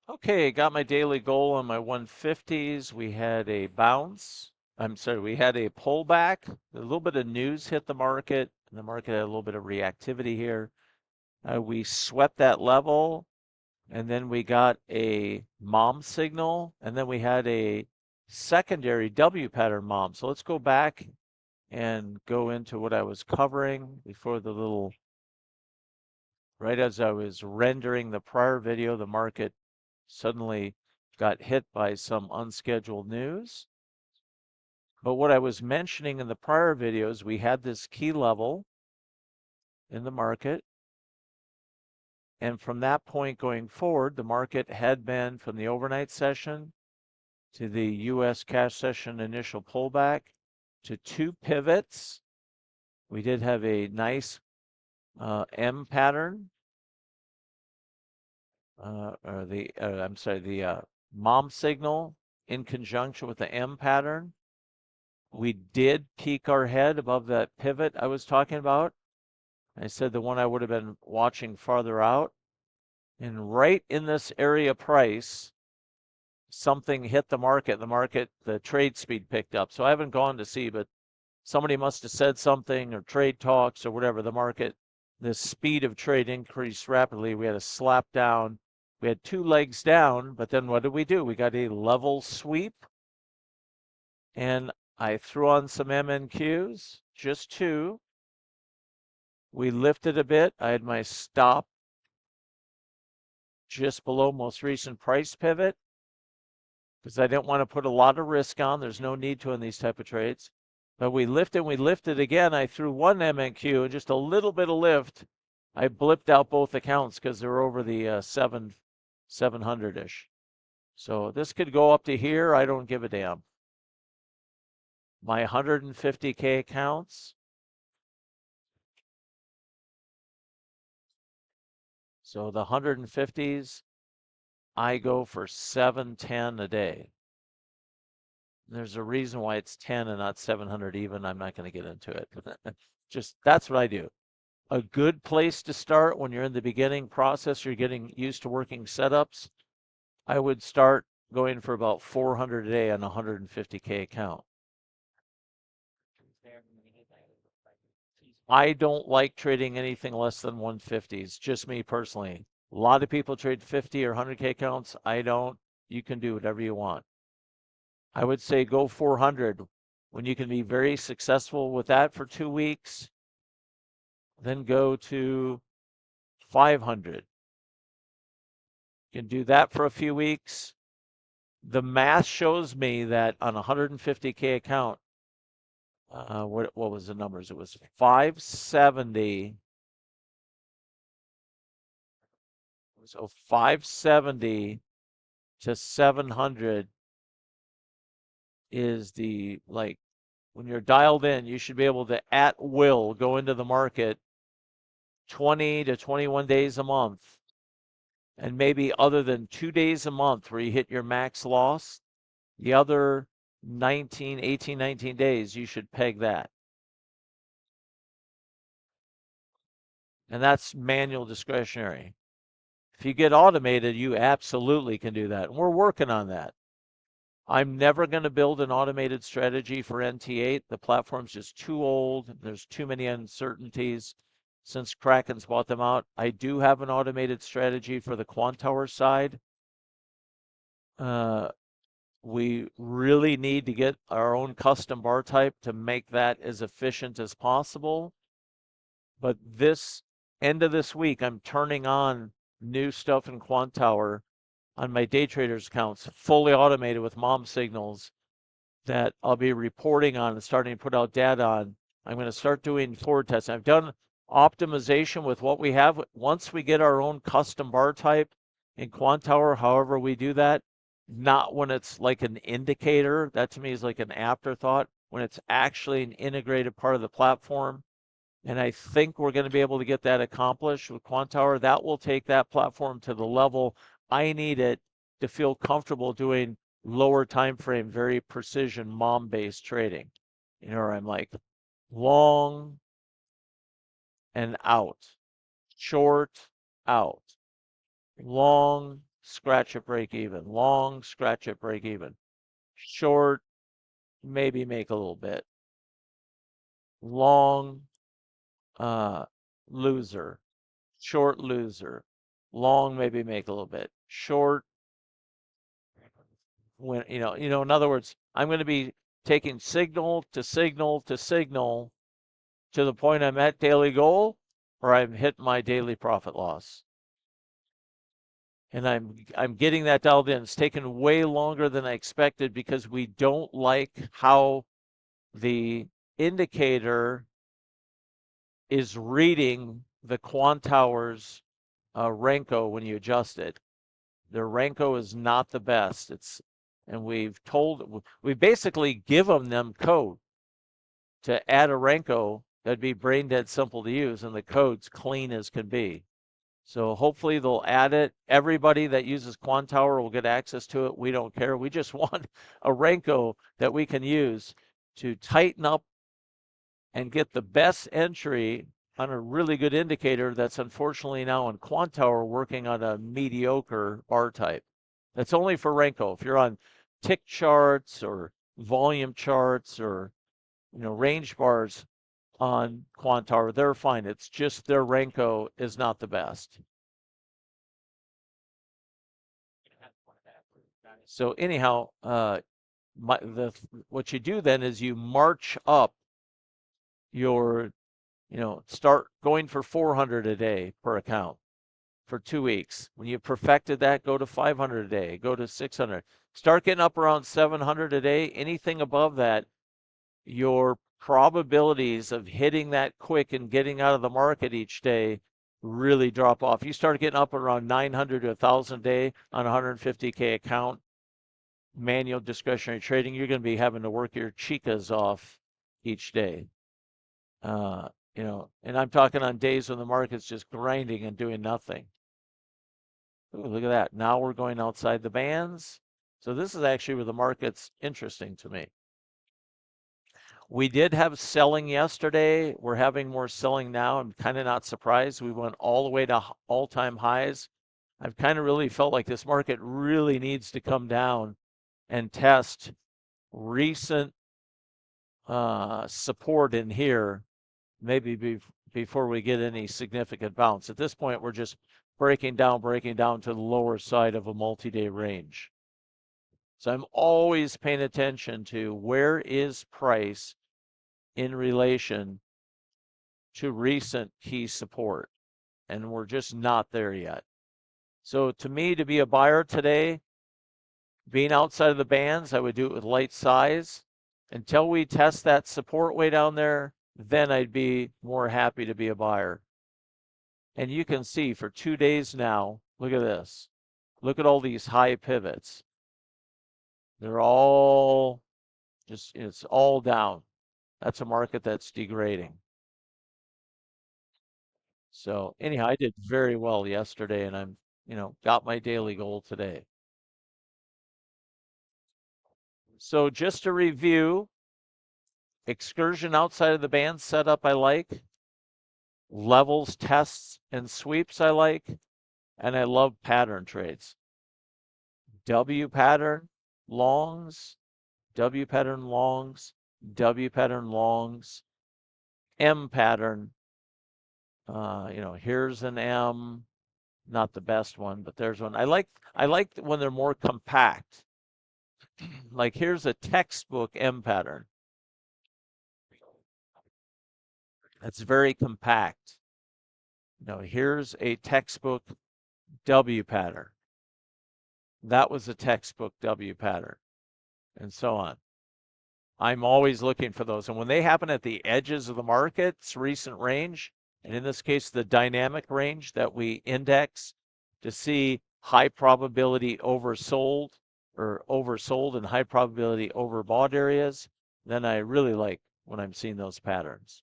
Okay, got my daily goal on my 150s. We had a bounce. I'm sorry, we had a pullback. A little bit of news hit the market, and the market had a little bit of reactivity here. We swept that level, and then we got a mom signal, and then we had a secondary W pattern mom. So let's go back and go into what I was covering before the little, right as I was rendering the prior video, the market suddenly got hit by some unscheduled news. But what I was mentioning in the prior videos, we had this key level in the market. And from that point going forward, the market had been from the overnight session to the US cash session initial pullback to two pivots. We did have a nice M pattern, or the, I'm sorry, the mom signal in conjunction with the M pattern. We did peek our head above that pivot I was talking about. I said the one I would have been watching farther out. And right in this area price, something hit the market. The trade speed picked up. So I haven't gone to see, but somebody must have said something or trade talks or whatever. The speed of trade increased rapidly. We had a slap down. We had two legs down, but then what did we do? We got a level sweep, and I threw on some MNQs, just two. We lifted a bit. I had my stop just below most recent price pivot because I didn't want to put a lot of risk on. There's no need to in these type of trades. But we lifted again. I threw one MNQ and just a little bit of lift. I blipped out both accounts because they're over the 700-ish. So this could go up to here. I don't give a damn. My 150K accounts. So the 150s, I go for 710 a day. There's a reason why it's 10 and not 700 even. I'm not going to get into it. Just that's what I do. A good place to start when you're in the beginning process, you're getting used to working setups. I would start going for about 400 a day on a 150K account. I don't like trading anything less than 150s, just me personally. A lot of people trade 50 or 100K accounts. I don't. You can do whatever you want. I would say go 400 when you can be very successful with that for 2 weeks. Then go to 500. You can do that for a few weeks. The math shows me that on a 150K account, what was the numbers? It was 570. So 570 to 700 is the, like, when you're dialed in, you should be able to at will go into the market 20 to 21 days a month. And maybe other than 2 days a month where you hit your max loss, the other 19 days, you should peg that. And that's manual discretionary. If you get automated, you absolutely can do that. And we're working on that. I'm never going to build an automated strategy for NT8. The platform's just too old. There's too many uncertainties since Kraken's bought them out. I do have an automated strategy for the Quantower side. We really need to get our own custom bar type to make that as efficient as possible. But this end of this week, I'm turning on new stuff in Quantower on my day traders accounts, fully automated with mom signals that I'll be reporting on and starting to put out data on. I'm going to start doing forward testing. I've done optimization with what we have. Once we get our own custom bar type in Quantower, however we do that, not when it's like an indicator. That to me is like an afterthought. When it's actually an integrated part of the platform. And I think we're going to be able to get that accomplished with Quantower. That will take that platform to the level I need it to feel comfortable doing lower time frame, very precision mom-based trading. You know, where I'm like long and out, short out, long, scratch at break even. Long, scratch at break even. Short, maybe make a little bit. Long, uh, loser. Short, loser. Long, maybe make a little bit. Short, when, in other words, I'm going to be taking signal to signal to signal to the point I'm at daily goal or I'm hitting my daily profit loss. And I'm getting that dialed in. It's taken way longer than I expected because we don't like how the indicator is reading the Quantower's Renko when you adjust it. Their Renko is not the best. And we basically given them code to add a Renko that'd be brain dead simple to use, and the code's clean as can be. So hopefully they'll add it. Everybody that uses Quantower will get access to it. We don't care. We just want a Renko that we can use to tighten up and get the best entry on a really good indicator that's unfortunately now on Quantower working on a mediocre bar type. That's only for Renko. If you're on tick charts or volume charts or range bars on Quantower, they're fine. It's just their Renko is not the best. So anyhow, what you do then is you march up your, start going for 400 a day per account for 2 weeks. When you perfected that, go to 500 a day, go to 600. Start getting up around 700 a day. Anything above that, your probabilities of hitting that quick and getting out of the market each day really drop off. You start getting up around 900 to 1,000 a day on a 150K account, manual discretionary trading, you're going to be having to work your chicas off each day. And I'm talking on days when the market's just grinding and doing nothing. Ooh, look at that. Now we're going outside the bands. So this is actually where the market's interesting to me. We did have selling yesterday. We're having more selling now. I'm kind of not surprised. We went all the way to all-time highs. I've kind of really felt like this market really needs to come down and test recent support in here, maybe before we get any significant bounce. At this point, we're just breaking down to the lower side of a multi-day range. So I'm always paying attention to where is price in relation to recent key support. And we're just not there yet. So to me, to be a buyer today, being outside of the bands, I would do it with light size. Until we test that support way down there, then I'd be more happy to be a buyer. And you can see for 2 days now, look at this. Look at all these high pivots. They're all it's all down. That's a market that's degrading. So anyhow, I did very well yesterday and I'm, got my daily goal today. So just to review, excursion outside of the band setup I like, levels, tests, and sweeps I like, and I love pattern trades. W pattern longs, W pattern longs, W pattern longs, M pattern. Here's an M, not the best one, but there's one. I like when they're more compact. Like here's a textbook M pattern. That's very compact. Here's a textbook W pattern. That was a textbook W pattern, and so on. I'm always looking for those. And when they happen at the edges of the market's recent range, and in this case, the dynamic range that we index to see high probability oversold and high probability overbought areas, then I really like when I'm seeing those patterns.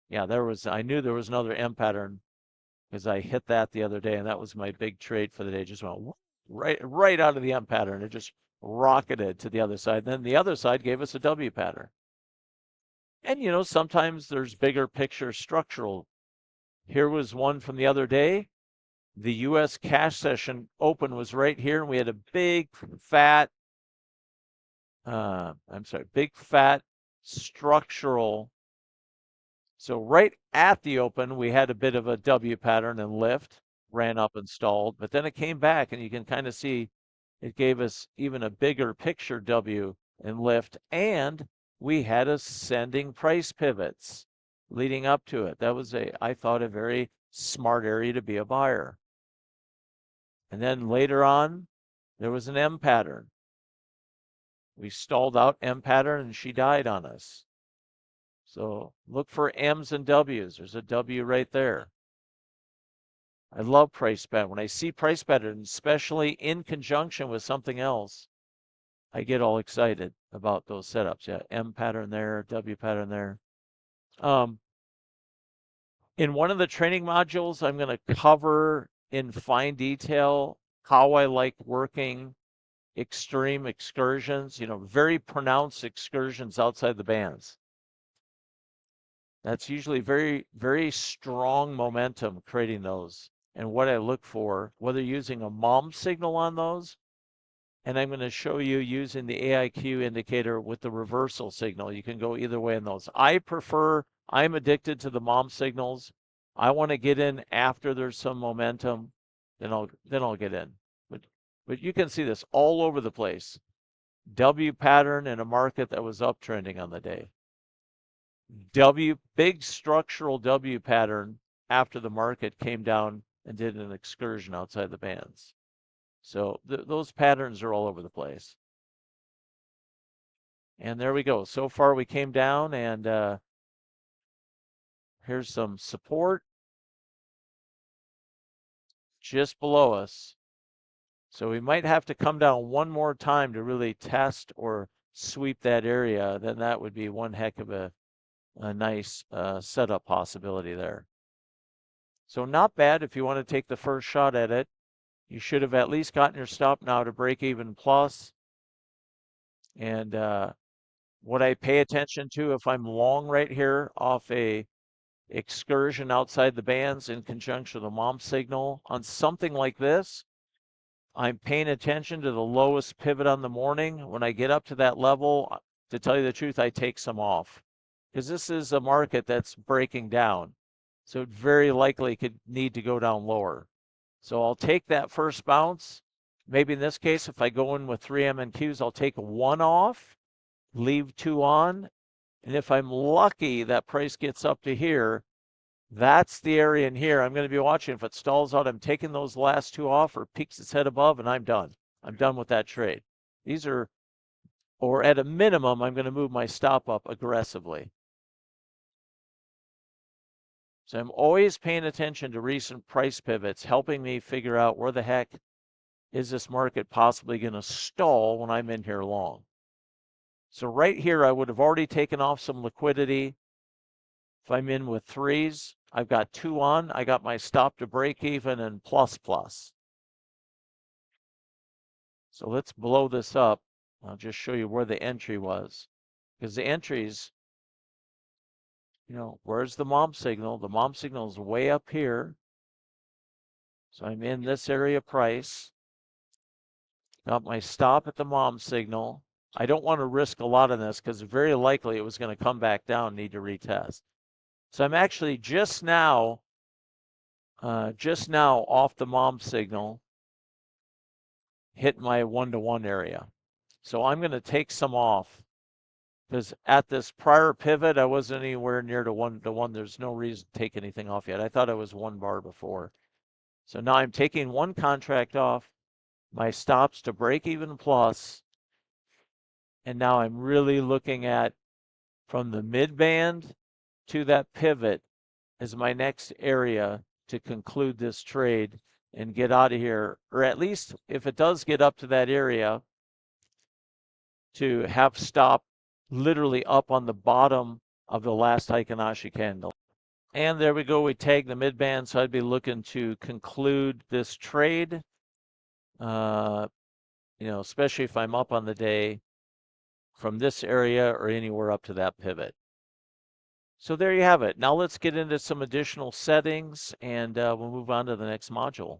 Yeah, I knew there was another M pattern because I hit that the other day, and that was my big trade for the day. Just went right out of the M pattern. It just rocketed to the other side. Then the other side gave us a W pattern. And sometimes there's bigger picture structural. Here was one from the other day. The US cash session open was right here, and we had a big fat, big fat structural. So right at the open, we had a bit of a W pattern and lift, ran up and stalled, but then it came back, and you can kind of see it gave us even a bigger picture W and lift, and we had ascending price pivots leading up to it. That was I thought, a very smart area to be a buyer. And then later on, there was an M pattern. We stalled out M pattern and she died on us. So look for M's and W's. There's a W right there. I love price pattern. When I see price pattern, especially in conjunction with something else, I get all excited about those setups. Yeah, M pattern there, W pattern there. In one of the training modules, I'm going to cover in fine detail how I like working extreme excursions, very pronounced excursions outside the bands. That's usually very, very strong momentum creating those. And what I look for, whether using a mom signal on those, and I'm going to show you using the AIQ indicator with the reversal signal. You can go either way in those. I'm addicted to the mom signals. I want to get in after there's some momentum, then I'll get in. But you can see this all over the place. W pattern in a market that was uptrending on the day. Big structural W pattern after the market came down and did an excursion outside the bands. So those patterns are all over the place. And there we go. So far we came down, and here's some support just below us. So we might have to come down one more time to really test or sweep that area. Then that would be one heck of a nice setup possibility there. So not bad if you want to take the first shot at it. You should have at least gotten your stop now to break even plus. And what I pay attention to if I'm long right here off a excursion outside the bands in conjunction with a mom signal on something like this, I'm paying attention to the lowest pivot on the morning. When I get up to that level, to tell you the truth, I take some off because this is a market that's breaking down. So it very likely could need to go down lower. So I'll take that first bounce. Maybe in this case, if I go in with 3M and Qs, I'll take one off, leave two on. And if I'm lucky, that price gets up to here. That's the area in here I'm going to be watching. If it stalls out, I'm taking those last two off or peaks its head above, and I'm done. I'm done with that trade. These are, or at a minimum, I'm going to move my stop up aggressively. So I'm always paying attention to recent price pivots, helping me figure out where the heck is this market possibly going to stall when I'm in here long. So right here, I would have already taken off some liquidity. If I'm in with threes, I've got two on. I got my stop to break even and plus plus. So let's blow this up. I'll just show you where the entry was. Because the entries, where's the mom signal? The mom signal is way up here. So I'm in this area price. Got my stop at the mom signal. I don't want to risk a lot on this because very likely it was going to come back down, need to retest. So I'm actually just now off the mom signal, hit my 1-to-1 area. So I'm going to take some off because at this prior pivot, I wasn't anywhere near to 1-to-1. There's no reason to take anything off yet. I thought I was one bar before. So now I'm taking one contract off, my stops to break even plus, and now I'm really looking at from the mid band to that pivot as my next area to conclude this trade and get out of here, or at least if it does get up to that area, to have stop literally up on the bottom of the last Heikin-Ashi candle. And there we go, we tagged the mid band, so I'd be looking to conclude this trade, especially if I'm up on the day from this area or anywhere up to that pivot. So there you have it. Now let's get into some additional settings and we'll move on to the next module.